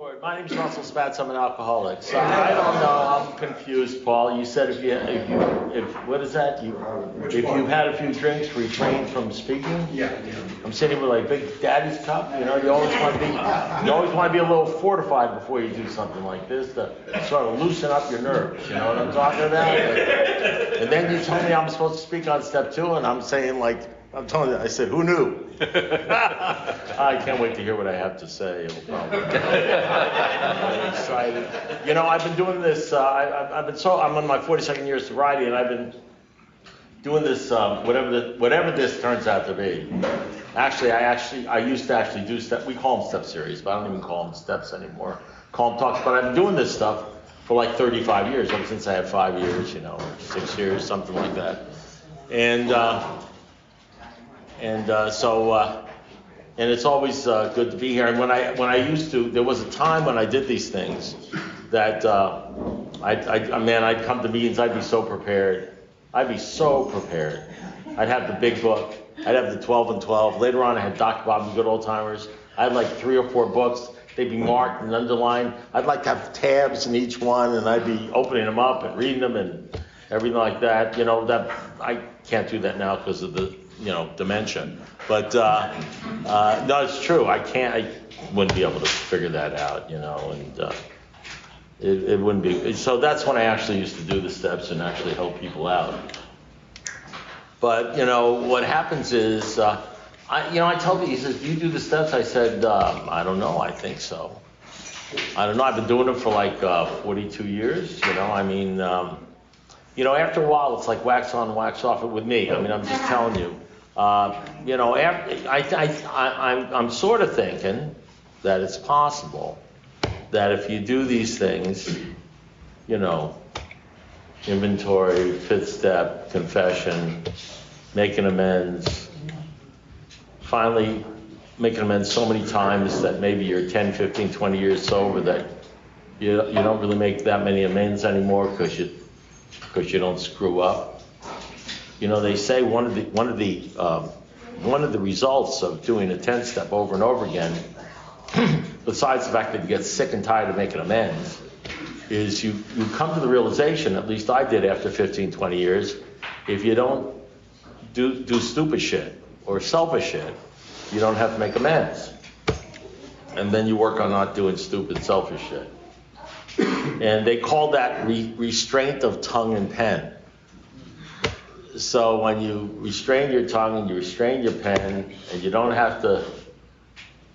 My name's Russell Spatz. I'm an alcoholic. So I don't know. I'm confused, Paul. You said if what is that? If you've had a few drinks, refrain from speaking. Yeah. I'm sitting with like Big Daddy's cup. You always want to be a little fortified before you do something like this to sort of loosen up your nerves. You know what I'm talking about? And then you told me I'm supposed to speak on step 2, and I'm saying I'm telling you, I said, who knew? I can't wait to hear what I have to say. I'm excited. I've been doing this. I'm on my 42nd year of sobriety, and I've been doing this. Whatever this turns out to be. I used to actually do step. We call them step series, but I don't even call them steps anymore. Call them talks. But I've been doing this stuff for like 35 years, ever since I had 5 years, 6 years, something like that. And it's always good to be here. And when I used to, there was a time when I did these things that I'd come to meetings. I'd be so prepared. I'd have the big book. I'd have the 12 and 12. Later on, I had Dr. Bob's Good Old Timers. I had like 3 or 4 books. They'd be marked and underlined. I'd like to have tabs in each one, and I'd be opening them up and reading them and everything like that. That I can't do that now because of the dementia. But no, it's true. I wouldn't be able to figure that out, and it wouldn't be. So that's when I actually used to do the steps and actually help people out. But what happens is, I told him, he says, "Do you do the steps?" I said, "I don't know. I think so. I don't know. I've been doing them for like 42 years. After a while, it's like wax on, wax off. With me, I'm just telling you. I'm sort of thinking that it's possible that if you do these things, inventory, 5th step, confession, making amends, finally making amends so many times that maybe you're 10, 15, 20 years sober that you don't really make that many amends anymore because you don't screw up. They say one of the results of doing a 10-step over and over again, besides the fact that you get sick and tired of making amends, is you come to the realization, at least I did after 15, 20 years, if you don't do stupid shit or selfish shit, you don't have to make amends. And then you work on not doing stupid, selfish shit. And they call that restraint of tongue and pen. So when you restrain your tongue and you restrain your pen, and you don't have to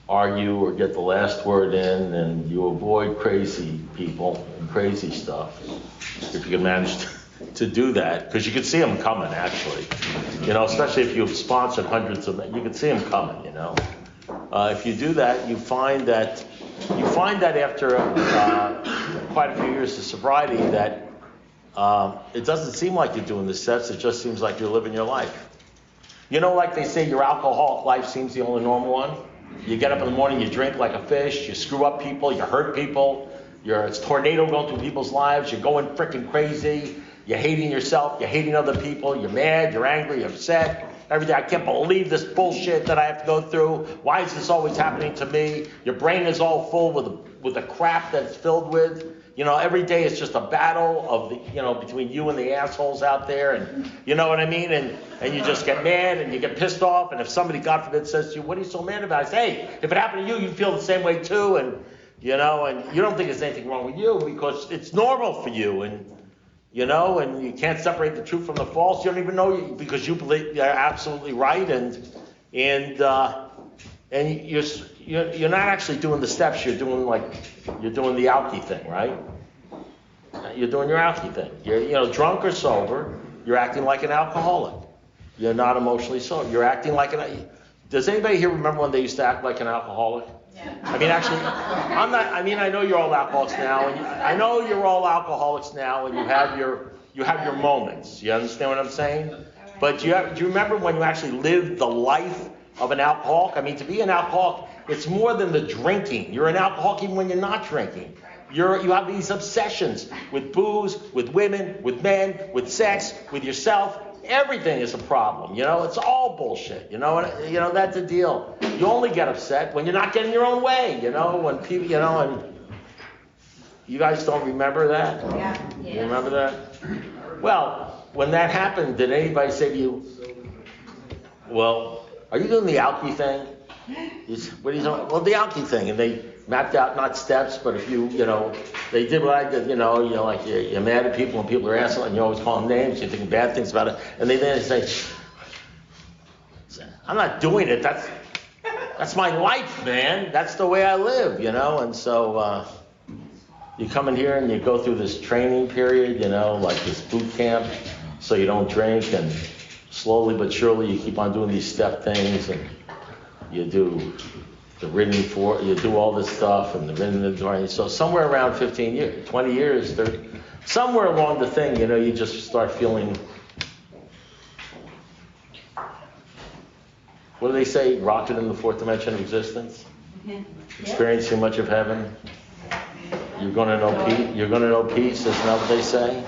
argue or get the last word in, and you avoid crazy people and crazy stuff, if you can manage to do that, because you can see them coming, actually. Especially if you've sponsored hundreds of them, you can see them coming. If you do that, you find that after quite a few years of sobriety that it doesn't seem like you're doing the steps. It just seems like you're living your life. Like they say, your alcoholic life seems the only normal one. You get up in the morning, you drink like a fish, you screw up people, you hurt people, it's a tornado going through people's lives, you're going freaking crazy, you're hating yourself, you're hating other people, you're mad, you're angry, you're upset. Everything. I can't believe this bullshit that I have to go through. Why is this always happening to me? Your brain is all full with the crap that it's filled with. Every day it's just a battle of between you and the assholes out there, and you know what I mean? And you just get mad and you get pissed off, and if somebody, God forbid, says to you, "What are you so mad about?" I say, "Hey, if it happened to you, you'd feel the same way too," and you don't think there's anything wrong with you because it's normal for you, and and you can't separate the truth from the false. You don't even know because you believe you're absolutely right, and you're not actually doing the steps. You're doing the alky thing, right? You're doing your alky thing. You're drunk or sober. You're acting like an alcoholic. You're not emotionally sober. You're acting like an. Does anybody here remember when they used to act like an alcoholic? Yeah. Actually, I'm not. I know you're all alcoholics now, and I know you're all alcoholics now, and you have your moments. You understand what I'm saying? But do you remember when you actually lived the life of an alcoholic? To be an alcoholic, it's more than the drinking. You're an alcoholic even when you're not drinking. You have these obsessions with booze, with women, with men, with sex, with yourself, Everything is a problem, it's all bullshit, that's the deal. You only get upset when you're not getting your own way, when people, and you guys don't remember that? Yeah. You remember that? Well, when that happened, did anybody say to you, well, are you doing the Alki thing? What are you doing? Well, the Alki thing, and they mapped out not steps, but if they did what I did, like you're mad at people and people are assholes and you always call them names, you're thinking bad things about it, and they then say, I'm not doing it, that's my life, man, that's the way I live, and so you come in here and you go through this training period, like this boot camp, so you don't drink, and slowly but surely you keep on doing these step things, and you do the you do all this stuff, and the written, so somewhere around 15 years, 20 years, 30, somewhere along the thing, you just start feeling, what do they say, rocket in the fourth dimension of existence? Experience too much of heaven. You're going to know peace. You're going to know peace. Isn't that what they say?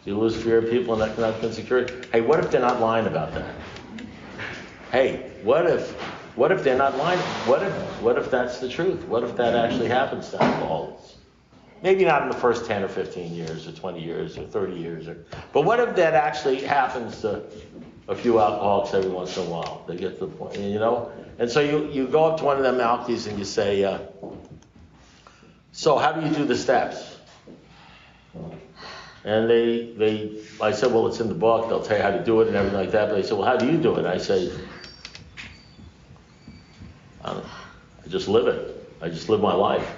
You lose fear of people and economic insecurity. Hey, what if they're not lying about that? Hey, what if they're not lying? What if that's the truth? What if that actually happens to alcoholics? Maybe not in the first 10 or 15 years or 20 years or 30 years. But what if that actually happens to a few alcoholics every once in a while? They get to the point, And so you go up to one of them alkies and you say, so how do you do the steps? And I said, well, it's in the book. They'll tell you how to do it and everything like that. But they said, well, how do you do it? I say, I just live it. I just live my life.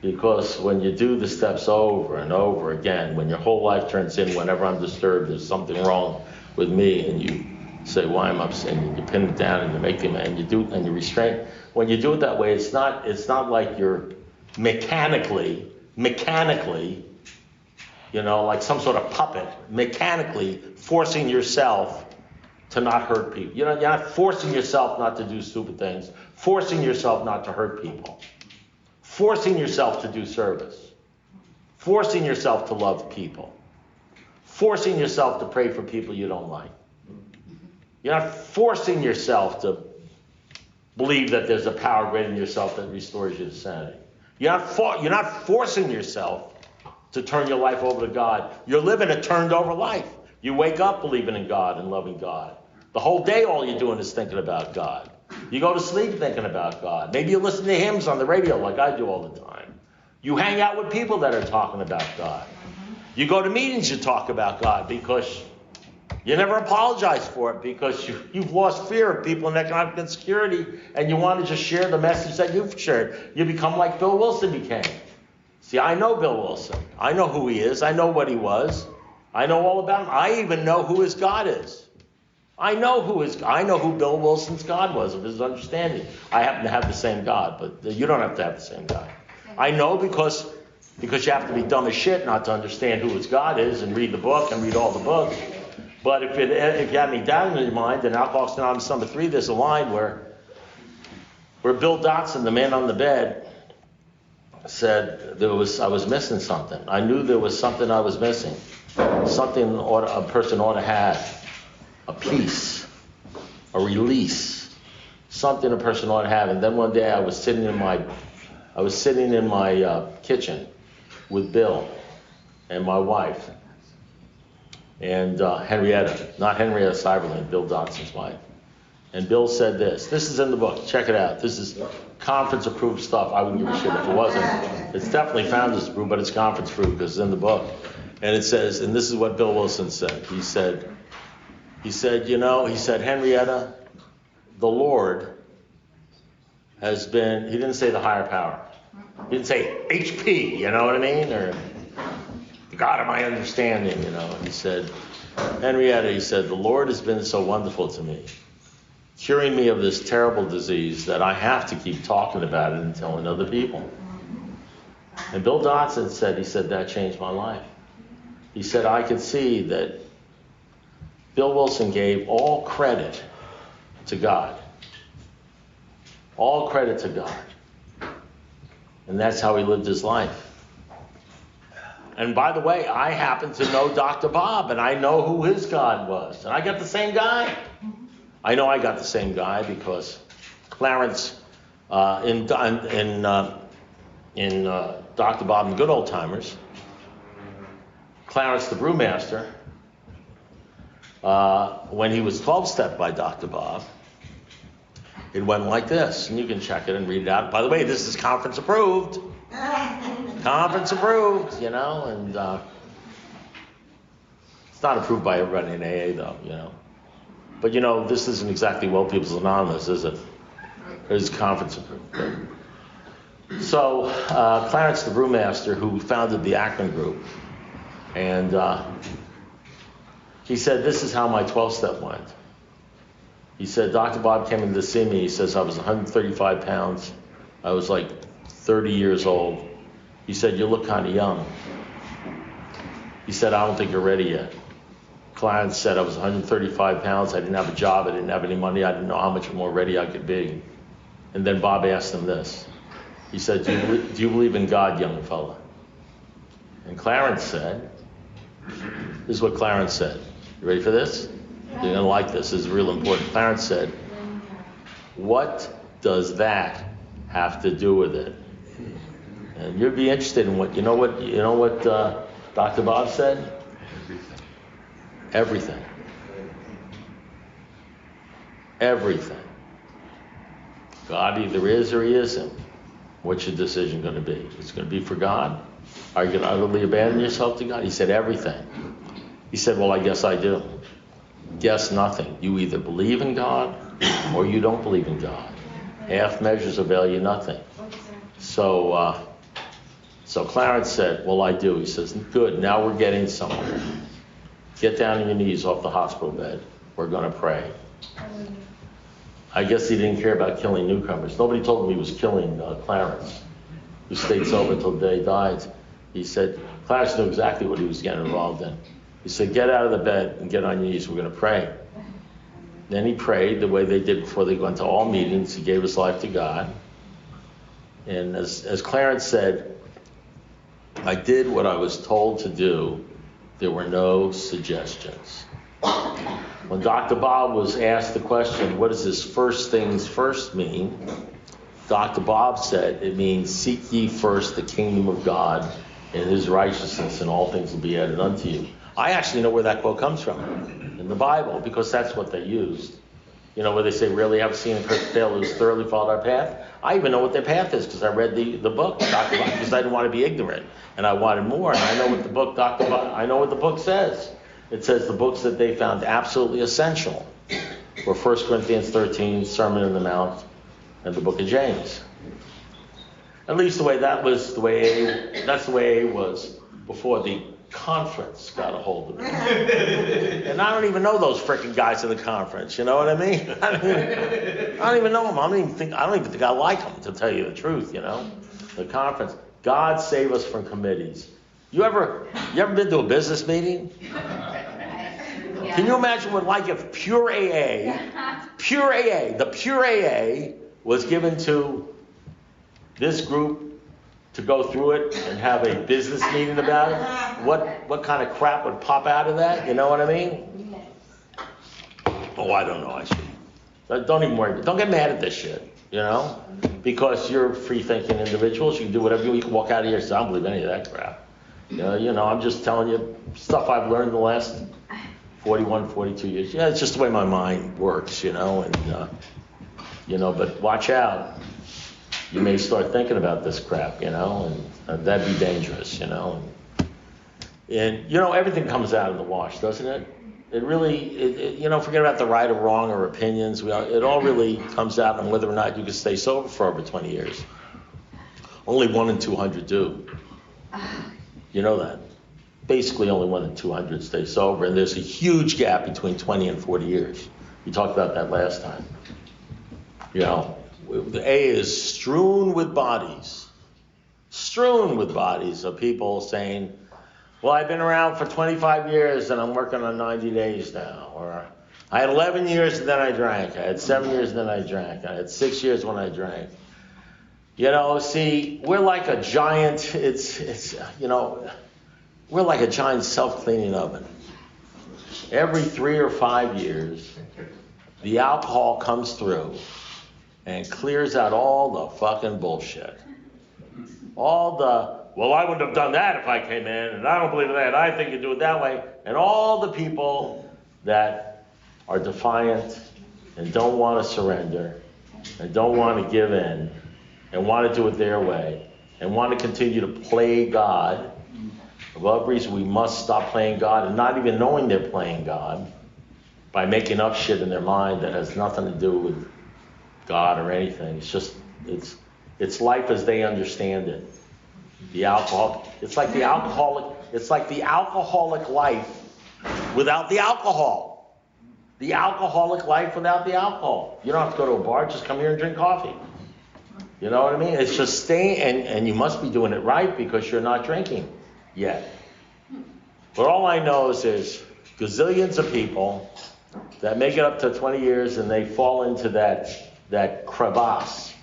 Because when you do the steps over and over again, when your whole life turns in, whenever I'm disturbed, there's something wrong with me, and you say, why am I upset? And you pin it down and you make them, and you do, and you restrain. When you do it that way, it's not like you're mechanically, like some sort of puppet, mechanically forcing yourself to not hurt people. You're not forcing yourself not to do stupid things, forcing yourself not to hurt people, forcing yourself to do service, forcing yourself to love people, forcing yourself to pray for people you don't like. You're not forcing yourself to believe that there's a power greater than yourself that restores you to sanity. You're not forcing yourself to turn your life over to God. You're living a turned over life. You wake up believing in God and loving God. The whole day all you're doing is thinking about God. You go to sleep thinking about God. Maybe you listen to hymns on the radio like I do all the time. You hang out with people that are talking about God. You go to meetings, you talk about God because you never apologize for it, because you've lost fear of people in economic insecurity, and you want to just share the message that you've shared. You become like Bill Wilson became. See, I know Bill Wilson. I know who he is. I know what he was. I know all about him. I even know who his God is. I know who Bill Wilson's God was, of his understanding. I happen to have the same God, but you don't have to have the same God. I know because you have to be dumb as shit not to understand who his God is and read the book and read all the books. But if you have any doubt in your mind, in Alcoholics Anonymous number 3, there's a line where Bill Dotson, the man on the bed, said I was missing something. I knew there was something I was missing. Something a person ought to have. A peace, a release, something a person ought to have. And then one day I was sitting in my kitchen with Bill and my wife and Henrietta, not Henrietta Seiberling, Bill Dotson's wife. And Bill said this is in the book, check it out. This is conference approved stuff. I wouldn't give a shit if it wasn't. It's definitely Founders approved, but it's conference approved because it's in the book. And it says, and this is what Bill Wilson said. He said, Henrietta, the Lord has been, he didn't say the higher power. He didn't say HP, you know what I mean? Or the God of my understanding, He said, Henrietta, he said, the Lord has been so wonderful to me, curing me of this terrible disease that I have to keep talking about it and telling other people. And Bill Dotson said, that changed my life. He said, I could see that Bill Wilson gave all credit to God. All credit to God. And that's how he lived his life. And by the way, I happen to know Dr. Bob, and I know who his God was. And I got the same guy. I know I got the same guy because Clarence, in Dr. Bob and the Good Old Timers, Clarence the Brewmaster, when he was 12-stepped by Dr. Bob, it went like this. And you can check it and read it out. By the way, this is conference approved. Conference approved, and it's not approved by everybody in AA though, But this isn't exactly Well People's Anonymous, is it? It's conference approved. So Clarence the Brewmaster, who founded the Akron Group, and he said, this is how my 12-step went. He said, Dr. Bob came in to see me. He says, I was 135 pounds. I was like 30 years old. He said, you look kind of young. He said, I don't think you're ready yet. Clarence said, I was 135 pounds. I didn't have a job. I didn't have any money. I didn't know how much more ready I could be. And then Bob asked him this. He said, do you believe in God, young fella? And Clarence said, this is what Clarence said. You ready for this? You're going to like this. This is real important. Clarence said, what does that have to do with it? And you'd be interested in what Dr. Bob said? Everything. Everything. God either is or he isn't. What's your decision going to be? It's going to be for God? Are you going to utterly abandon yourself to God? He said everything. He said, well, I guess I do. Guess nothing. You either believe in God or you don't believe in God. Half measures avail you nothing. So Clarence said, well, I do. He says, good, now we're getting somewhere. Get down on your knees off the hospital bed. We're going to pray. I guess he didn't care about killing newcomers. Nobody told him he was killing Clarence, who stayed sober until the day he died. He said, Clarence knew exactly what he was getting involved in. He said, get out of the bed and get on your knees. We're going to pray. Then he prayed the way they did before they went to all meetings. He gave his life to God. And as Clarence said, I did what I was told to do. There were no suggestions. When Dr. Bob was asked the question, what does this first things first mean? Dr. Bob said, it means seek ye first the kingdom of God and his righteousness, and all things will be added unto you. I actually know where that quote comes from in the Bible, because that's what they used. Where they say, really have seen a perfect tale who's thoroughly followed our path. I even know what their path is because I read the book, Dr. Bob, because I didn't want to be ignorant and I wanted more. And I know what the book, I know what the book says. It says the books that they found absolutely essential were 1 Corinthians 13, Sermon on the Mount, and the book of James. At least that's the way AA was before the conference got a hold of me. And I don't even know those frickin' guys in the conference, you know what I mean? I don't even know them. I don't even think I like them, to tell you the truth, The conference. God save us from committees. You ever been to a business meeting? Can you imagine what like if pure AA, the pure AA was given to this group to go through it and have a business meeting about it? What kind of crap would pop out of that? You know what I mean? Oh, I don't know. I should. Don't even worry. Don't get mad at this shit, because you're free-thinking individuals. You can do whatever you can walk out of here and say, I don't believe any of that crap. I'm just telling you stuff I've learned in the last 41, 42 years. Yeah, it's just the way my mind works, but watch out. You may start thinking about this crap, and that'd be dangerous, And everything comes out in the wash, doesn't it? It really, forget about the right or wrong or opinions. It all really comes out on whether or not you can stay sober for over 20 years. Only 1 in 200 do. You know that. Basically, only 1 in 200 stay sober, and there's a huge gap between 20 and 40 years. We talked about that last time. The A is strewn with bodies of people saying, well, I've been around for 25 years and I'm working on 90 days now. Or I had 11 years and then I drank. I had 7 years and then I drank. I had 6 years when I drank. See, we're like a giant, We're like a giant self-cleaning oven. Every 3 or 5 years, the alcohol comes through and clears out all the fucking bullshit. All the, well, I wouldn't have done that if I came in, and I don't believe in that, I think you do it that way. And all the people that are defiant and don't want to surrender and don't want to give in and want to do it their way and want to continue to play God. Above reason, we must stop playing God and not even knowing they're playing God by making up shit in their mind that has nothing to do with God or anything. It's just, it's life as they understand it. The alcohol, it's like the alcoholic life without the alcohol. The alcoholic life without the alcohol. You don't have to go to a bar, just come here and drink coffee. You know what I mean? It's just staying, and you must be doing it right because you're not drinking yet. But all I know is there's gazillions of people that make it up to 20 years and they fall into that crevasse,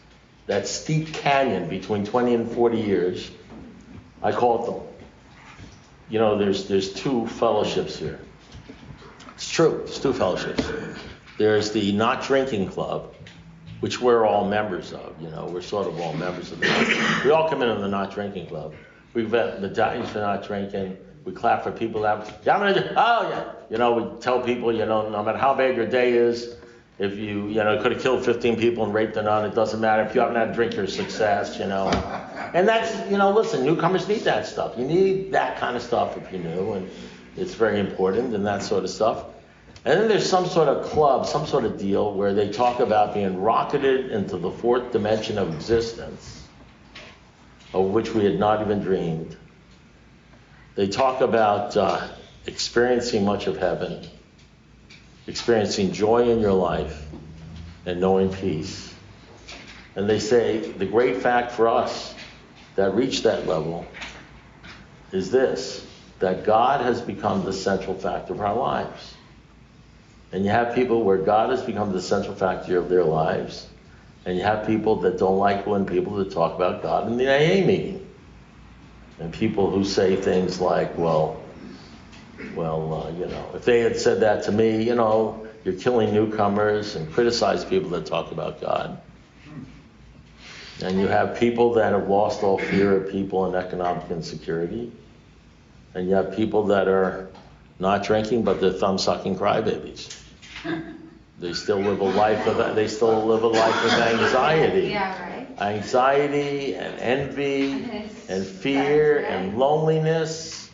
that steep canyon between 20 and 40 years. I call it there's 2 fellowships here. It's true, there's 2 fellowships. There's the Not Drinking Club, which we're all members of. We're sort of all members of it. We all come into the Not Drinking Club. We vet medallions for not drinking. We clap for people that, we tell people, no matter how bad your day is, if you could have killed 15 people and raped a nun, it doesn't matter. If you haven't had a drink, you're a success, And that's, listen, newcomers need that stuff. You need that kind of stuff if you're new, and it's very important and that sort of stuff. And then there's some sort of club, some sort of deal where they talk about being rocketed into the 4th dimension of existence, of which we had not even dreamed. They talk about experiencing much of heaven, experiencing joy in your life, and knowing peace. And they say the great fact for us that reach that level is this, that God has become the central factor of our lives. And you have people where God has become the central factor of their lives, and you have people that don't like when people that talk about God in the AA meeting. And people who say things like, if they had said that to me, you're killing newcomers, and criticize people that talk about God. And you have people that have lost all fear of people and economic insecurity. And you have people that are not drinking, but they're thumb-sucking crybabies. They still live a life of anxiety. Yeah, right. Anxiety and envy and fear and loneliness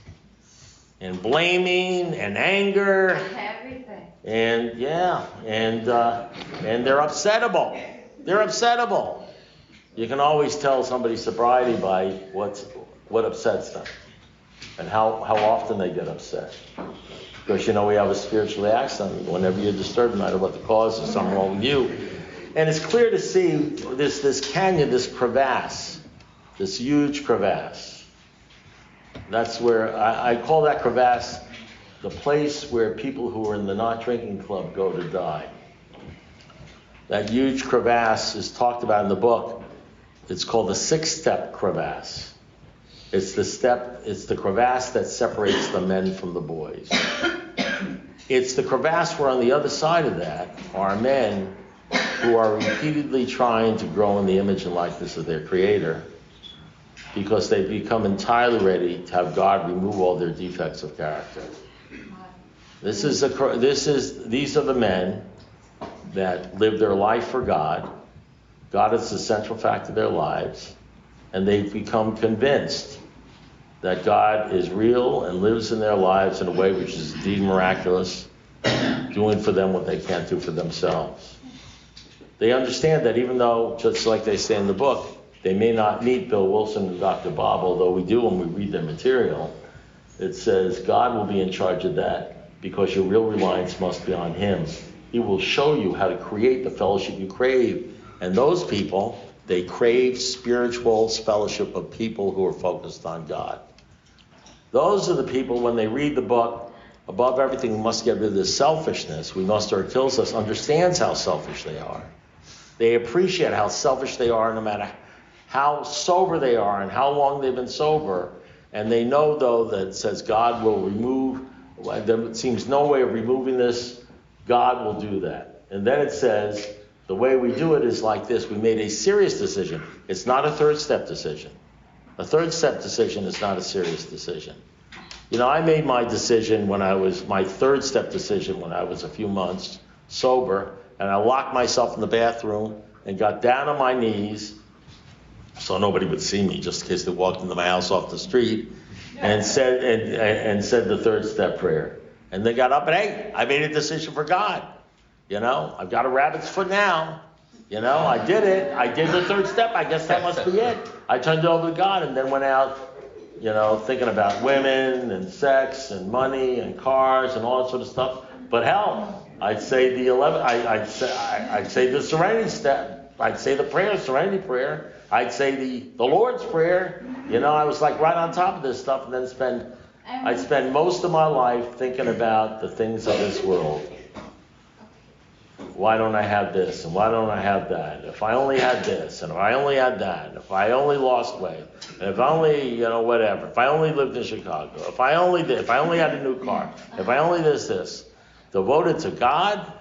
and blaming and anger. Everything. And they're upsettable. They're upsettable. You can always tell somebody's sobriety by what upsets them and how often they get upset. Because we have a spiritual accent. Whenever you're disturbed, no matter what the cause, there's something wrong with you. And it's clear to see this canyon, this crevasse, this huge crevasse. That's where I call that crevasse the place where people who are in the Not Drinking Club go to die. That huge crevasse is talked about in the book. It's called the 6-step crevasse. It's the crevasse that separates the men from the boys. It's the crevasse where on the other side of that are men who are repeatedly trying to grow in the image and likeness of their Creator because they've become entirely ready to have God remove all their defects of character. These are the men that live their life for God. God is the central fact of their lives, and they've become convinced that God is real and lives in their lives in a way which is indeed miraculous, doing for them what they can't do for themselves. They understand that even though, just like they say in the book, they may not meet Bill Wilson and Dr. Bob, although we do when we read their material, it says God will be in charge of that because your real reliance must be on Him. He will show you how to create the fellowship you crave. And those people, they crave spiritual fellowship of people who are focused on God. Those are the people, when they read the book, above everything, we must get rid of this selfishness. We must, or it kills us, understands how selfish they are. They appreciate how selfish they are no matter how sober they are and how long they've been sober. And they know, though, that it says God will remove, there seems no way of removing this. God will do that. And then it says, the way we do it is like this. We made a serious decision. It's not a third step decision. A third step decision is not a serious decision. You know, I made my decision my third step decision when I was a few months sober, and I locked myself in the bathroom and got down on my knees so nobody would see me, just in case they walked into my house off the street, and said the third step prayer. And they got up and, hey, I made a decision for God. You know, I've got a rabbit's foot now. You know, I did it. I did the third step. I guess that must be it. I turned it over to God and then went out, you know, thinking about women and sex and money and cars and all that sort of stuff. But hell, I'd say I'd say the serenity step. I'd say the prayer, serenity prayer. I'd say the Lord's Prayer. You know, I was like right on top of this stuff, and then I'd spend most of my life thinking about the things of this world. Why don't I have this, and why don't I have that? If I only had this, and if I only had that, if I only lost weight, and if I only, you know, whatever, if I only lived in Chicago, if I only had a new car, if I only this. Devoted to God,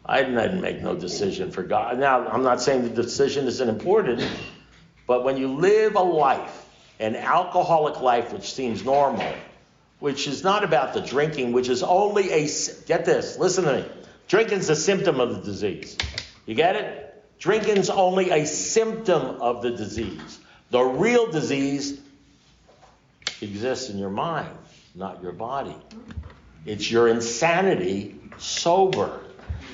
I didn't make no decision for God. Now, I'm not saying the decision isn't important, but when you live a life, an alcoholic life, which seems normal, which is not about the drinking, which is only get this, listen to me. Drinking's a symptom of the disease. You get it? Drinking's only a symptom of the disease. The real disease exists in your mind, not your body. It's your insanity sober.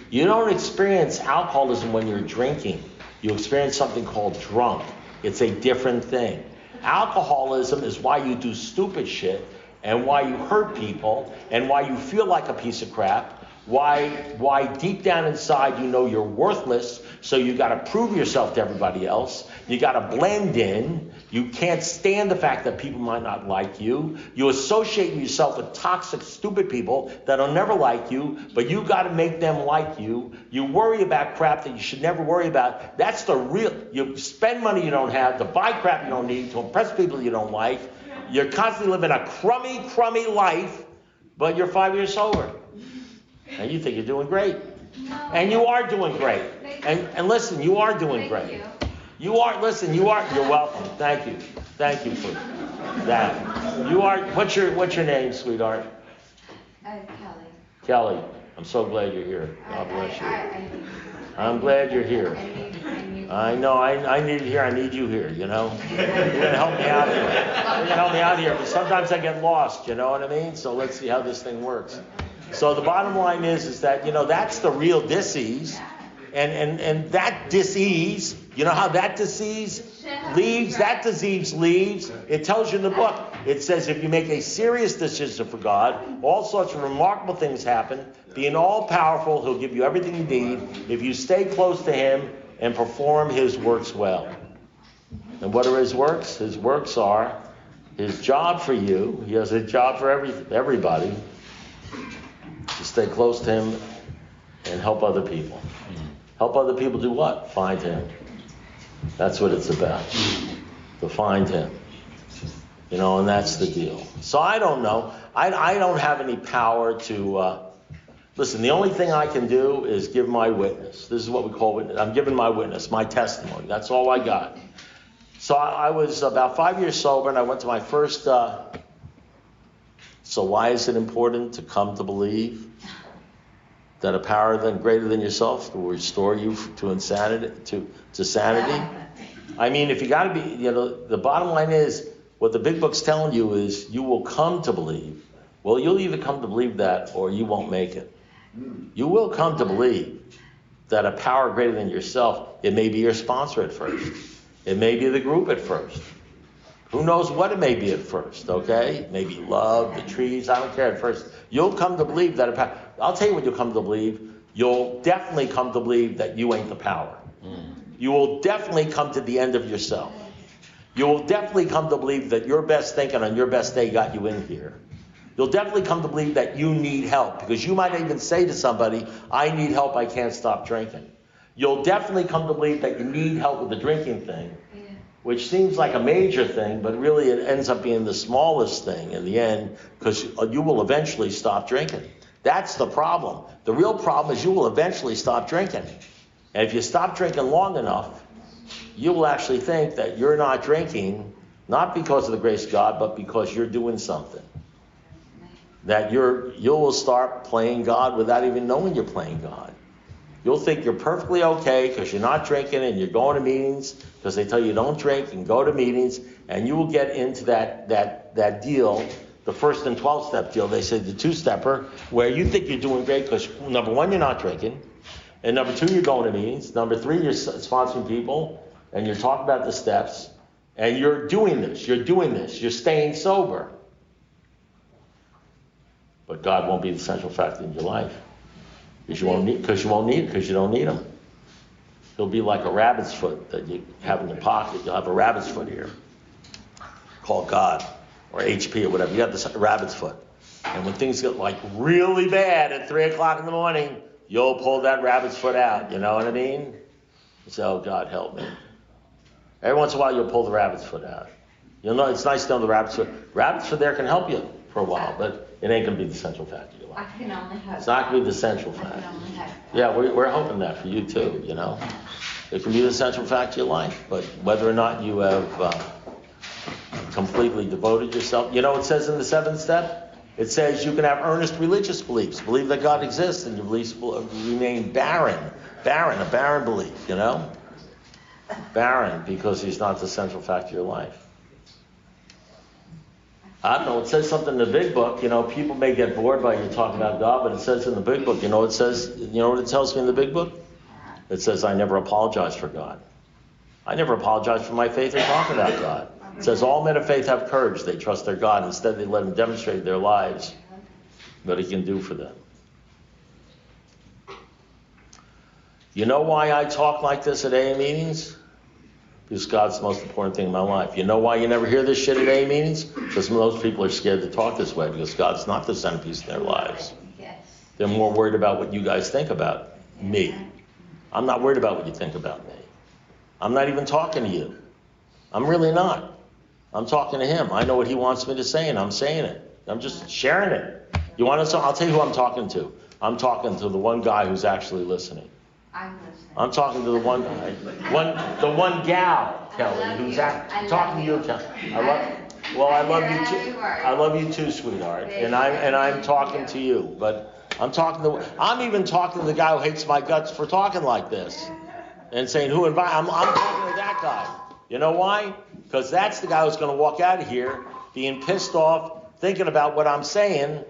You don't experience alcoholism when you're drinking. You experience something called drunk. It's a different thing. Alcoholism is why you do stupid shit and why you hurt people and why you feel like a piece of crap. Why deep down inside you know you're worthless, so you got to prove yourself to everybody else. You got to blend in. You can't stand the fact that people might not like you. You associate yourself with toxic, stupid people that'll never like you, but you got to make them like you. You worry about crap that you should never worry about. That's the real. You spend money you don't have to buy crap you don't need to impress people you don't like. You're constantly living a crummy life, but you're 5 years sober. And you think you're doing great. No. And you are doing great. And listen, you are doing great. You're welcome. Thank you for that. You are, what's your name, sweetheart? Kelly. I'm so glad you're here. God bless you. I'm glad you're here. I know, I need it here, I need you here, you know. You're going to help me out here. You're going to help me out here, but sometimes I get lost, you know what I mean? So let's see how this thing works. So the bottom line is that, you know, that's the real disease. And that disease, you know how that disease leaves? That disease leaves. It tells you in the book. It says if you make a serious decision for God, all sorts of remarkable things happen. Being all-powerful, He'll give you everything you need if you stay close to Him and perform His works well. And what are His works? His works are His job for you. He has a job for everybody. To stay close to Him and help other people. Help other people do what? Find Him. That's what it's about. To find Him. You know, and that's the deal. So I don't know. I don't have any power to... listen, the only thing I can do is give my witness. This is what we call witness. I'm giving my witness, my testimony. That's all I got. So I was about 5 years sober, and I went to my first... So why is it important to come to believe that a power greater than yourself will restore you to insanity, to sanity? I mean, if you got to be, you know, the bottom line is what the big book's telling you is you will come to believe. Well, you'll either come to believe that or you won't make it. You will come to believe that a power greater than yourself, it may be your sponsor at first. It may be the group at first. Who knows what it may be at first, okay? Maybe love, the trees, I don't care at first. You'll come to believe that I'll tell you what you'll come to believe. You'll definitely come to believe that you ain't the power. You will definitely come to the end of yourself. You will definitely come to believe that your best thinking on your best day got you in here. You'll definitely come to believe that you need help, because you might even say to somebody, I need help, I can't stop drinking. You'll definitely come to believe that you need help with the drinking thing. which seems like a major thing, but really it ends up being the smallest thing in the end, because you will eventually stop drinking. That's the problem. The real problem is you will eventually stop drinking. And if you stop drinking long enough, you will actually think that you're not drinking, not because of the grace of God, but because you're doing something. That you will start playing God without even knowing you're playing God. You'll think you're perfectly okay because you're not drinking and you're going to meetings because they tell you don't drink and go to meetings, and you will get into that deal, the first and 12-step deal. They say the 2-stepper, where you think you're doing great because, number one, you're not drinking, and number two, you're going to meetings, number three, you're sponsoring people, and you're talking about the steps, and you're doing this, you're staying sober. But God won't be the central factor in your life. Because you don't need him. He'll be like a rabbit's foot that you have in your pocket. You'll have a rabbit's foot here, called God, or HP or whatever. You have this rabbit's foot. And when things get like really bad at 3 o'clock in the morning, you'll pull that rabbit's foot out. You know what I mean? So, God help me. Every once in a while, you'll pull the rabbit's foot out. You'll know it's nice to know the rabbit's foot. Rabbit's foot there can help you for a while, but it ain't going to be the central factor of your life. I can only hope. It's not going to be the central factor. I can only hope. Yeah, we're hoping that for you too, you know. It can be the central factor of your life, but whether or not you have completely devoted yourself. You know what it says in the 7th step? It says you can have earnest religious beliefs, believe that God exists, and your beliefs will remain barren, a barren belief, you know. Barren, because he's not the central factor of your life. I don't know, it says something in the big book, you know, people may get bored by you talking about God, but it says in the big book, you know what it tells me in the big book? It says, I never apologize for God. I never apologize for my faith or talking about God. It says, all men of faith have courage, they trust their God, instead they let him demonstrate their lives what he can do for them. You know why I talk like this at AA meetings? Because God's the most important thing in my life. You know why you never hear this shit at AA meetings? Because most people are scared to talk this way, because God's not the centerpiece in their lives. They're more worried about what you guys think about me. I'm not worried about what you think about me. I'm not even talking to you. I'm really not. I'm talking to him. I know what he wants me to say, and I'm saying it. I'm just sharing it. You want to? I'll tell you who I'm talking to. I'm talking to the one guy who's actually listening. I'm listening. I'm talking to the one guy, the one gal, Kelly, who's talking to you, Kelly. I love you too. I love you too, sweetheart. And I'm talking to you, but I'm even talking to the guy who hates my guts for talking like this, and saying who invited. I'm talking to that guy. You know why? Because that's the guy who's going to walk out of here being pissed off, thinking about what I'm saying.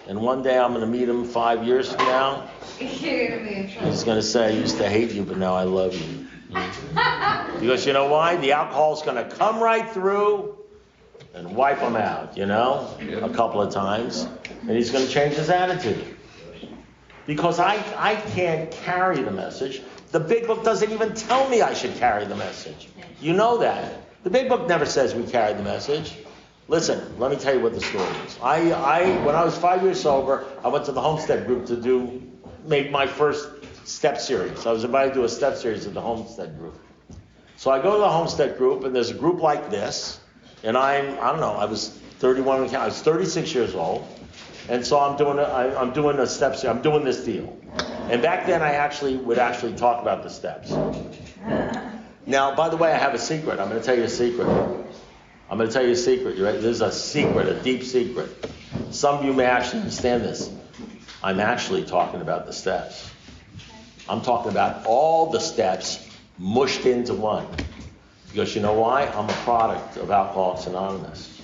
And one day I'm going to meet him 5 years from now. He's going to say, I used to hate you, but now I love you. Because you know why? The alcohol's going to come right through and wipe him out, you know, a couple of times. And he's going to change his attitude. Because I can't carry the message. The big book doesn't even tell me I should carry the message. You know that. The big book never says we carry the message. Listen, let me tell you what the story is. When I was 5 years sober, I went to the Homestead group to make my first step series. I was invited to do a step series at the Homestead group. So I go to the Homestead group, and there's a group like this, and I was 31, I was 36 years old, and so I'm doing a step series, I'm doing this deal. And back then I would talk about the steps. Now, by the way, I have a secret. I'm going to tell you a secret. I'm going to tell you a secret. You ready? This is a secret, a deep secret. Some of you may actually understand this. I'm actually talking about the steps. I'm talking about all the steps mushed into one. Because you know why? I'm a product of Alcoholics Anonymous.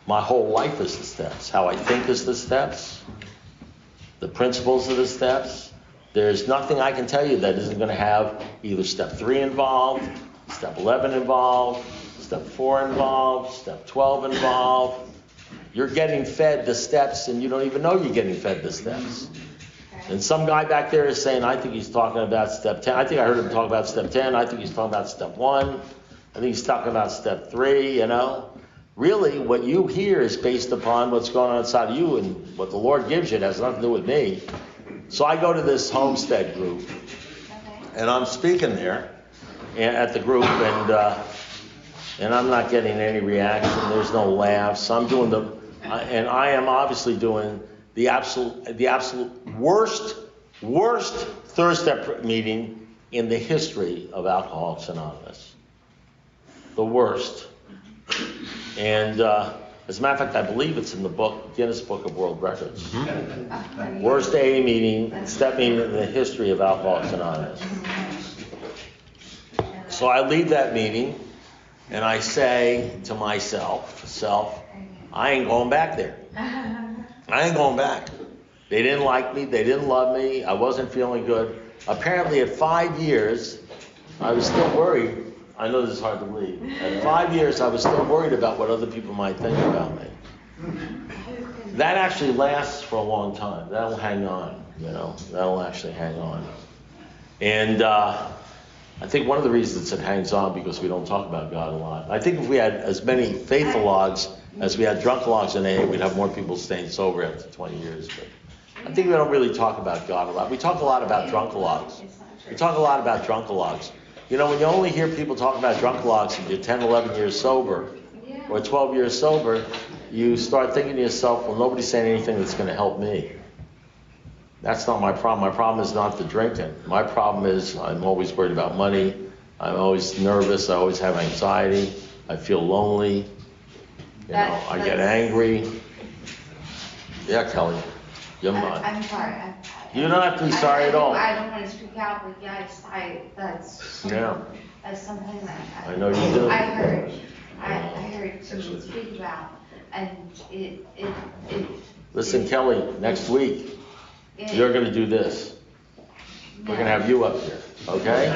My whole life is the steps. How I think is the steps. The principles of the steps. There's nothing I can tell you that isn't going to have either step 3 involved, step 11 involved, step 4 involved, step 12 involved. You're getting fed the steps and you don't even know you're getting fed the steps. And some guy back there is saying, I think he's talking about step 10. I think I heard him talk about step 10. I think he's talking about step 1. I think he's talking about step 3, you know. Really, what you hear is based upon what's going on inside of you, and what the Lord gives you. It has nothing to do with me. So I go to this Homestead group, and I'm speaking there at the group, and and I'm not getting any reaction. There's no laughs. I'm doing and I am obviously doing the absolute worst third step meeting in the history of Alcoholics Anonymous. The worst. And as a matter of fact, I believe it's in the Guinness Book of World Records. Mm-hmm. Worst AA meeting, step meeting in the history of Alcoholics Anonymous. So I leave that meeting and I say to myself, I ain't going back there. I ain't going back. They didn't like me. They didn't love me. I wasn't feeling good. Apparently at 5 years, I was still worried. I know this is hard to believe. At 5 years, I was still worried about what other people might think about me. That actually lasts for a long time. That'll hang on, That'll actually hang on. And I think one of the reasons it hangs on because we don't talk about God a lot. I think if we had as many faithologues as we had drunkalogues in AA, we'd have more people staying sober after 20 years. But I think we don't really talk about God a lot. We talk a lot about drunkalogues. We talk a lot about drunkalogues. When you only hear people talk about drunkalogues and you're 10, 11 years sober, or 12 years sober, you start thinking to yourself, well, nobody's saying anything that's going to help me. That's not my problem. My problem is not the drinking. My problem is I'm always worried about money. I'm always nervous. I always have anxiety. I feel lonely. I get angry. Yeah, Kelly. I'm sorry. You don't have to be sorry at all. I don't want to speak out, but yes, that's something that I know you do. I heard someone speak about, and it. Listen, Kelly, next week you're going to do this. We're going to have you up here, okay?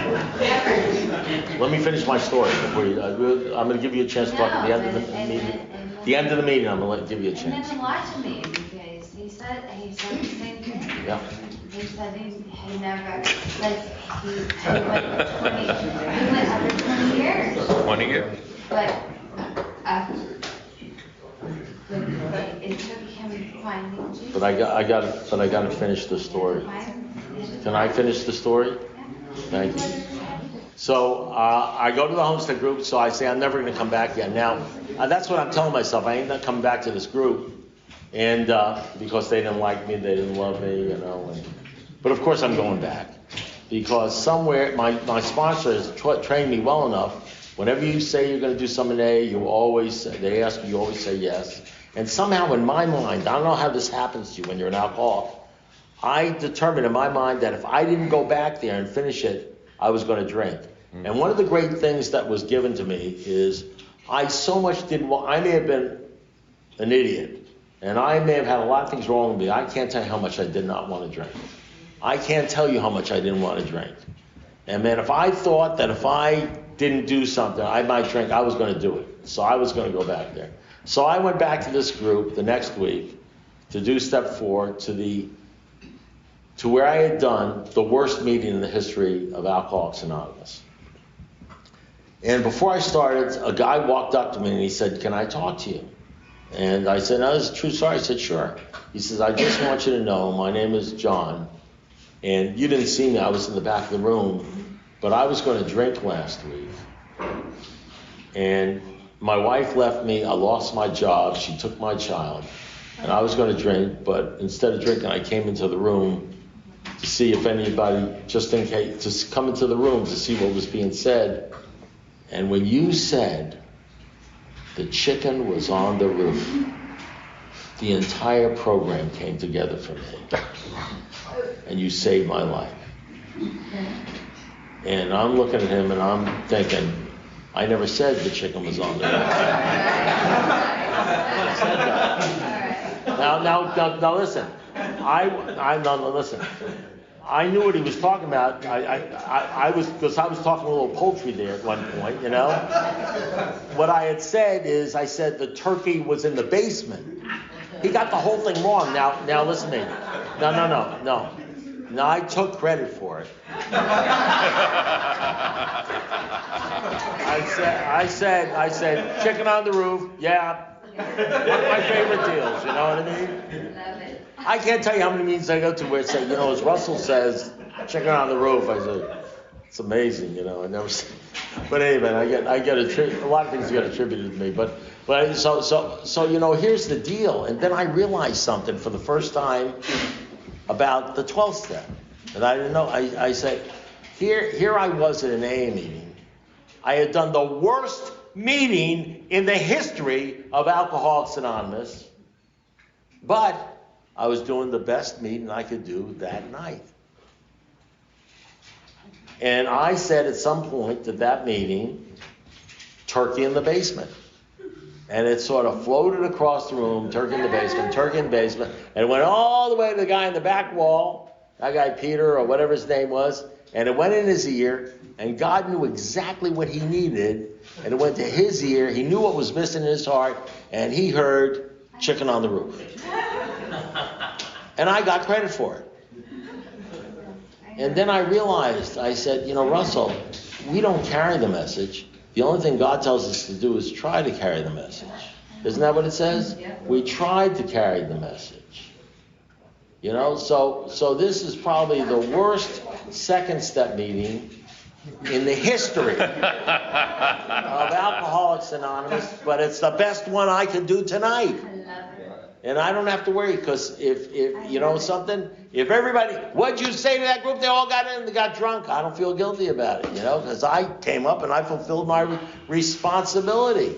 Let me finish my story before you. I'm going to give you a chance to talk at the end of the meeting. The end of the meeting, I'm going to give you a chance. And then lied to me because he said the same thing. Yeah. He said he never, he went over 20 years. 20 years. But it took him finding Jesus. But I got to finish the story. Can I finish the story? Thank you. So I go to the Homestead group, so I say I'm never going to come back again. Now, that's what I'm telling myself. I ain't not coming back to this group, and because they didn't like me, they didn't love me, but of course I'm going back because somewhere my sponsor has trained me well enough. Whenever you say you're going to do something they ask you always say yes. And somehow in my mind, I don't know how this happens to you when you're an alcoholic. I determined in my mind that if I didn't go back there and finish it, I was going to drink. Mm-hmm. And one of the great things that was given to me is I so much didn't want, I may have been an idiot, and I may have had a lot of things wrong with me. I can't tell you how much I did not want to drink. I can't tell you how much I didn't want to drink. And man, if I thought that if I didn't do something, I might drink, I was going to do it. So I was going to go back there. So I went back to this group the next week to do step 4 to where I had done the worst meeting in the history of Alcoholics Anonymous. And before I started, a guy walked up to me and he said, "Can I talk to you?" And I said, "No, this is a true story." I said, "Sure." He says, "I just want you to know my name is John. And you didn't see me, I was in the back of the room, but I was going to drink last week. And my wife left me, I lost my job, she took my child, and I was going to drink, but instead of drinking, I came into the room to see if anybody, just in case, just come into the room to see what was being said. And when you said the chicken was on the roof, the entire program came together for me. And you saved my life." And I'm looking at him and I'm thinking, I never said the chicken was on the roof. I said that. Now listen. Listen. I knew what he was talking about. I was talking a little poultry there at one point, What I had said is, I said the turkey was in the basement. He got the whole thing wrong. Now listen to me. No. No, I took credit for it. I said, chicken on the roof, yeah. One of my favorite deals, you know what I mean? Love it. I can't tell you how many meetings I go to where it say, as Russell says, chicken on the roof. I said, it's amazing, I never But anyway, I get a lot of things get attributed to me. But here's the deal. And then I realized something for the first time about the 12th step. And I didn't know. I said, here I was at an AA meeting. I had done the worst meeting in the history of Alcoholics Anonymous, but I was doing the best meeting I could do that night. And I said at some point at that meeting, turkey in the basement. And it sort of floated across the room, turkey in the basement, and it went all the way to the guy in the back wall, that guy Peter or whatever his name was, and it went in his ear, and God knew exactly what he needed, and it went to his ear, he knew what was missing in his heart, and he heard chicken on the roof. And I got credit for it. And then I realized, I said, Russell, we don't carry the message. The only thing God tells us to do is try to carry the message. Isn't that what it says? We tried to carry the message. So this is probably the worst second step meeting in the history of Alcoholics Anonymous, but it's the best one I can do tonight. And I don't have to worry, because if if everybody, what'd you say to that group? They all got in and they got drunk. I don't feel guilty about it, because I came up and I fulfilled my responsibility.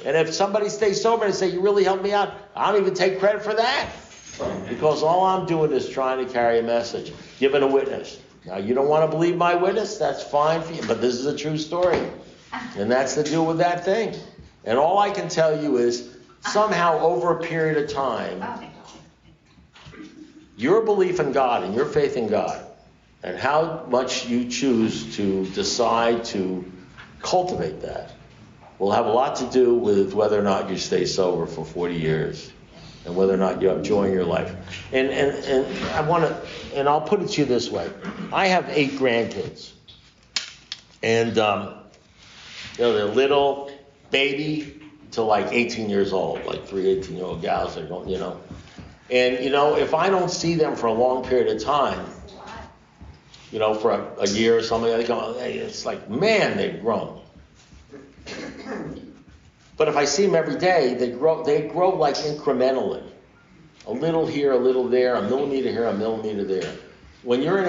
And if somebody stays sober and say, you really helped me out, I don't even take credit for that. Because all I'm doing is trying to carry a message, giving a witness. Now, you don't want to believe my witness? That's fine for you, but this is a true story. And that's the deal with that thing. And all I can tell you is, somehow over a period of time, your belief in God and your faith in God and how much you choose to decide to cultivate that will have a lot to do with whether or not you stay sober for 40 years and whether or not you have joy in your life. And I want to, and I'll put it to you this way. I have 8 grandkids. And, they're little, baby, to like 18 years old, like 3 18-year-old gals that don't, And, if I don't see them for a long period of time, for a year or something, it's like, man, they've grown. But if I see them every day, they grow like incrementally. A little here, a little there, a millimeter here, a millimeter there. When you're in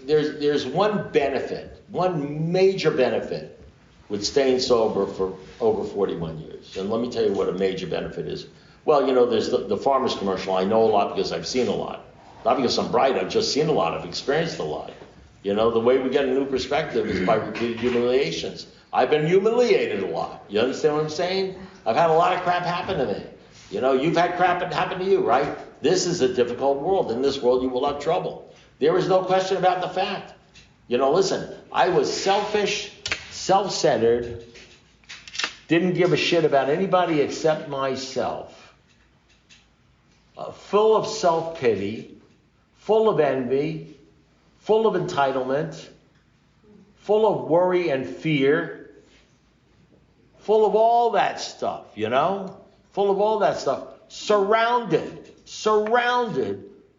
there's one benefit, one major benefit with staying sober for over 41 years. And let me tell you what a major benefit is. Well, there's the Farmers commercial. I know a lot because I've seen a lot. Not because I'm bright, I've just seen a lot, I've experienced a lot. The way we get a new perspective is by repeated humiliations. I've been humiliated a lot. You understand what I'm saying? I've had a lot of crap happen to me. You've had crap happen to you, right? This is a difficult world. In this world, you will have trouble. There is no question about the fact. Listen, I was selfish, self-centered, didn't give a shit about anybody except myself. Full of self-pity, full of envy, full of entitlement, full of worry and fear, full of all that stuff, full of all that stuff, surrounded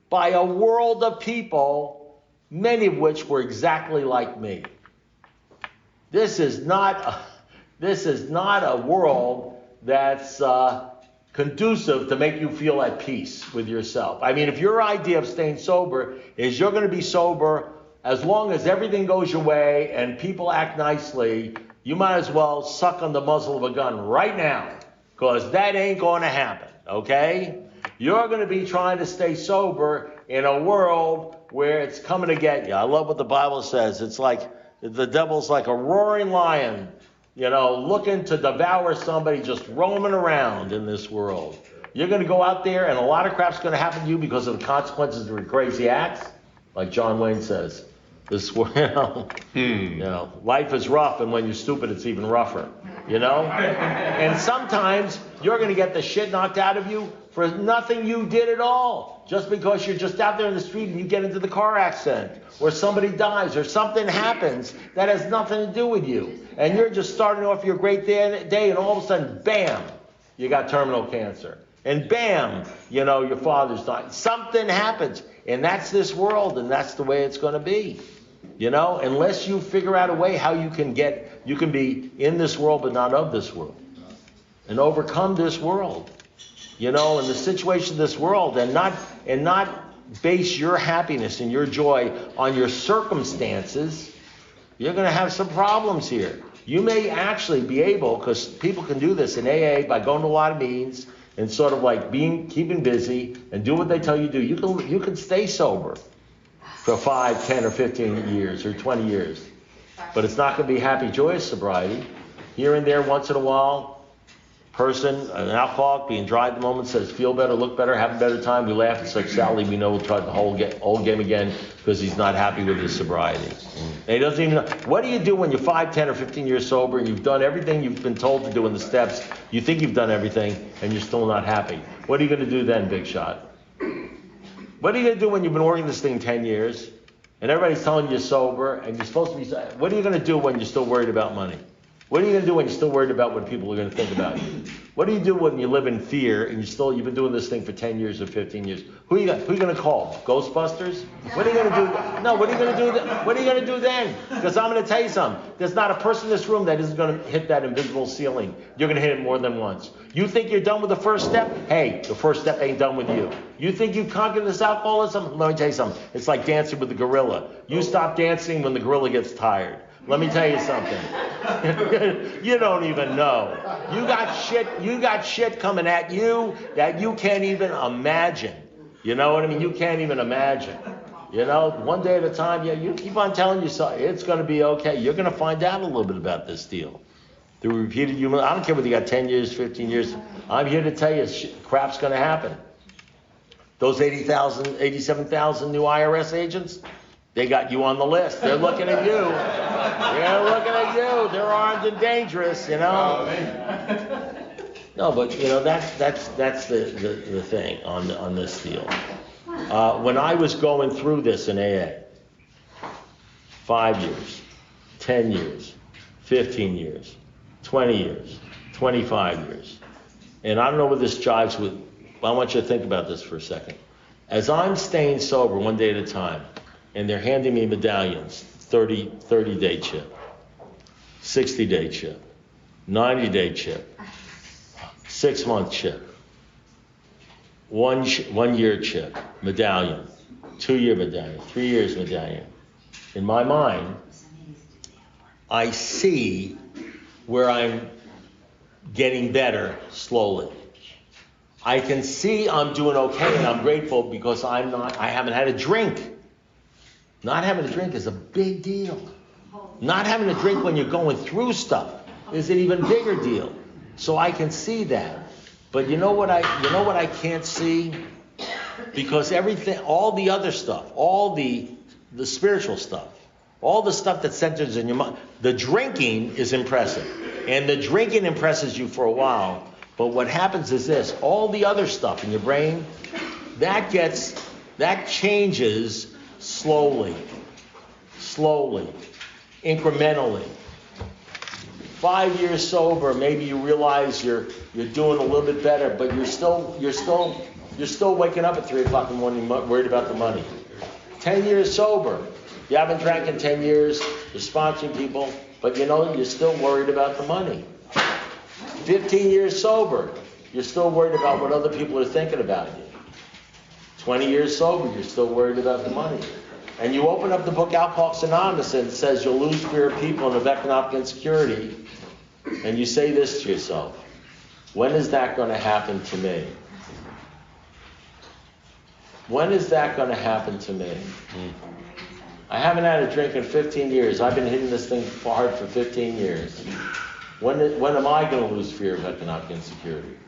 by a world of people, many of which were exactly like me. This is not a world that's conducive to make you feel at peace with yourself. I mean, if your idea of staying sober is you're going to be sober as long as everything goes your way and people act nicely, you might as well suck on the muzzle of a gun right now, because that ain't going to happen, okay? You're going to be trying to stay sober in a world where it's coming to get you. I love what the Bible says. It's like the devil's like a roaring lion, looking to devour somebody just roaming around in this world. You're going to go out there and a lot of crap's going to happen to you because of the consequences of your crazy acts. Like John Wayne says, life is rough, and when you're stupid, it's even rougher, And sometimes you're going to get the shit knocked out of you for nothing you did at all. Just because you're just out there in the street and you get into the car accident, or somebody dies, or something happens that has nothing to do with you. And you're just starting off your great day, and all of a sudden, bam, you got terminal cancer. And bam, your father's dying. Something happens. And that's this world, and that's the way it's going to be. You know, unless you figure out a way how you can be in this world but not of this world. And overcome this world. You know, and the situation of this world, and not base your happiness and your joy on your circumstances, you're going to have some problems here. You may actually be able, because people can do this in AA by going to a lot of meetings and sort of like keeping busy and do what they tell you to do. You can stay sober for 5, 10, or 15 years or 20 years. But it's not going to be happy, joyous sobriety. Here and there, once in a while, an alcoholic being dry at the moment says, feel better, look better, have a better time. We laugh. It's like Sally, we know we'll try the whole old game again because he's not happy with his sobriety. And he doesn't even know. What do you do when you're 5, 10, or 15 years sober and you've done everything you've been told to do in the steps? You think you've done everything and you're still not happy. What are you going to do then, big shot? What are you going to do when you've been working this thing 10 years and everybody's telling you you're sober and you're supposed to be... What are you going to do when you're still worried about money? What are you going to do when you're still worried about what people are going to think about you? What do you do when you live in fear and you've been doing this thing for 10 years or 15 years? Who are you going to call? Ghostbusters? What are you going to do? No, what are you going to do? What are you going to do then? Because I'm going to tell you something. There's not a person in this room that isn't going to hit that invisible ceiling. You're going to hit it more than once. You think you're done with the first step? Hey, the first step ain't done with you. You think you've conquered this alcoholism? Let me tell you something. It's like dancing with the gorilla. You stop dancing when the gorilla gets tired. Let me tell you something. You don't even know. You got shit coming at you that you can't even imagine. You know what I mean? You can't even imagine. You know, one day at a time, you keep on telling yourself it's going to be okay. You're going to find out a little bit about this deal. Through repeated human, I don't care whether you got 10 years, 15 years. I'm here to tell you crap's going to happen. Those 87,000 new IRS agents, they got you on the list. They're looking at you. They're looking at you. They're armed and dangerous, you know. No, but you know that's the thing on this deal. When I was going through this in AA, 5 years, 10 years, 15 years, 20 years, 25 years, and I don't know where this jives with. I want you to think about this for a second. As I'm staying sober one day at a time, and they're handing me medallions, 30-day chip, 60-day chip, 90-day chip, 6-month chip, 1 year chip, medallion, 2-year medallion, 3 years medallion. In my mind, I see where I'm getting better slowly. I can see I'm doing okay and I'm grateful because I haven't had a drink. Not having a drink is a big deal. Not having a drink when you're going through stuff is an even bigger deal. So I can see that. But you know what I can't see? Because everything, all the other stuff, all the spiritual stuff, all the stuff that centers in your mind, the drinking is impressive. And the drinking impresses you for a while. But what happens is this, all the other stuff in your brain, that changes slowly, incrementally. 5 years sober, maybe you realize you're doing a little bit better, but you're still waking up at 3 o'clock in the morning worried about the money. 10 years sober, you haven't drank in 10 years, you're sponsoring people, but you're still worried about the money. 15 years sober, you're still worried about what other people are thinking about you. 20 years sober, you're still worried about the money. And you open up the book Alcoholics Anonymous and it says you'll lose fear of people and of economic insecurity. And you say this to yourself, when is that going to happen to me? When is that going to happen to me? I haven't had a drink in 15 years. I've been hitting this thing hard for 15 years. When am I going to lose fear of economic insecurity?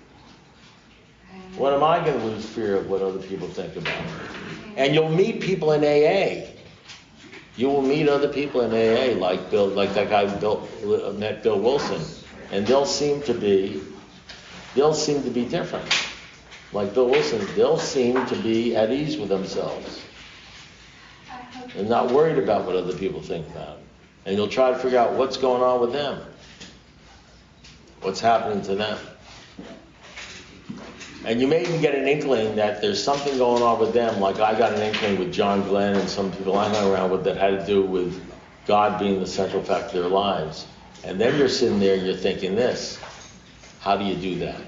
When am I going to lose fear of what other people think about me? And you'll meet people in AA. You will meet other people in AA, like that guy met Bill Wilson, and they'll seem to be different. Like Bill Wilson, they'll seem to be at ease with themselves and not worried about what other people think about them. And you'll try to figure out what's going on with them. What's happening to them? And you may even get an inkling that there's something going on with them, like I got an inkling with John Glenn and some people I hung around with that had to do with God being the central fact of their lives. And then you're sitting there and you're thinking this, how do you do that?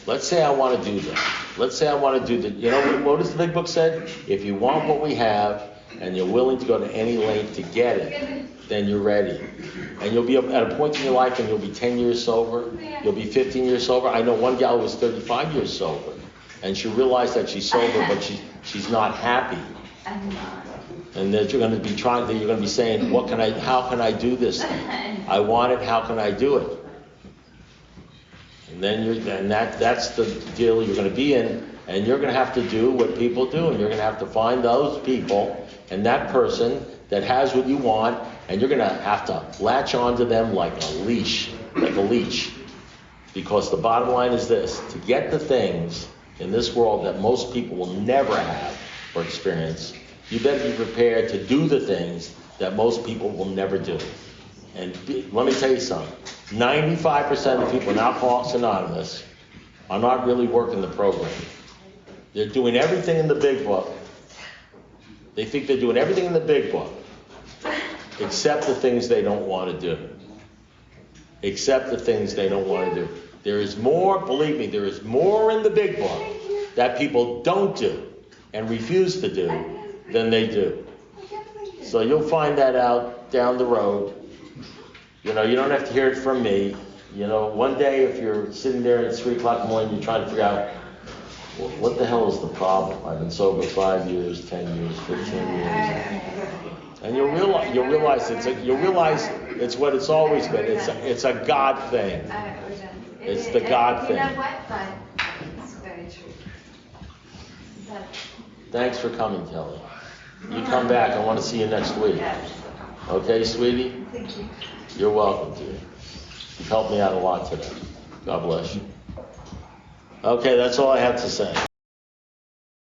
Let's say I want to do that. Let's say I want to do that. You know what does the big book said? If you want what we have and you're willing to go to any length to get it, then you're ready. And you'll be at a point in your life and you'll be 10 years sober. You'll be 15 years sober. I know one gal who was 35 years sober. And she realized that she's sober, but she's not happy. I'm not. And that you're going to be you're going to be saying, how can I do this? I want it, how can I do it? And then that's the deal you're going to be in, and you're going to have to do what people do, and you're going to have to find those people and that person that has what you want, and you're going to have to latch onto them like a leash. Because the bottom line is this, to get the things in this world that most people will never have or experience, you better be prepared to do the things that most people will never do. And let me tell you something. 95% of the people in Alcoholics Anonymous are not really working the program. They're doing everything in the big book. They think they're doing everything in the big book, except the things they don't want to do. Except the things they don't want to do. There is more, believe me, there is more in the big book that people don't do and refuse to do than they do. So you'll find that out down the road. You know, you don't have to hear it from me. You know, one day if you're sitting there at 3 o'clock in the morning, you're trying to figure out, well, what the hell is the problem? I've been sober 5 years, 10 years, 15 years. And you'll realize it's what it's always been. It's a God thing. It's the God thing. You know what? But it's very true. Thanks for coming, Kelly. You come back. I want to see you next week. Okay, sweetie? Thank you. You're welcome, dear. You've helped me out a lot today. God bless you. Okay, that's all I have to say.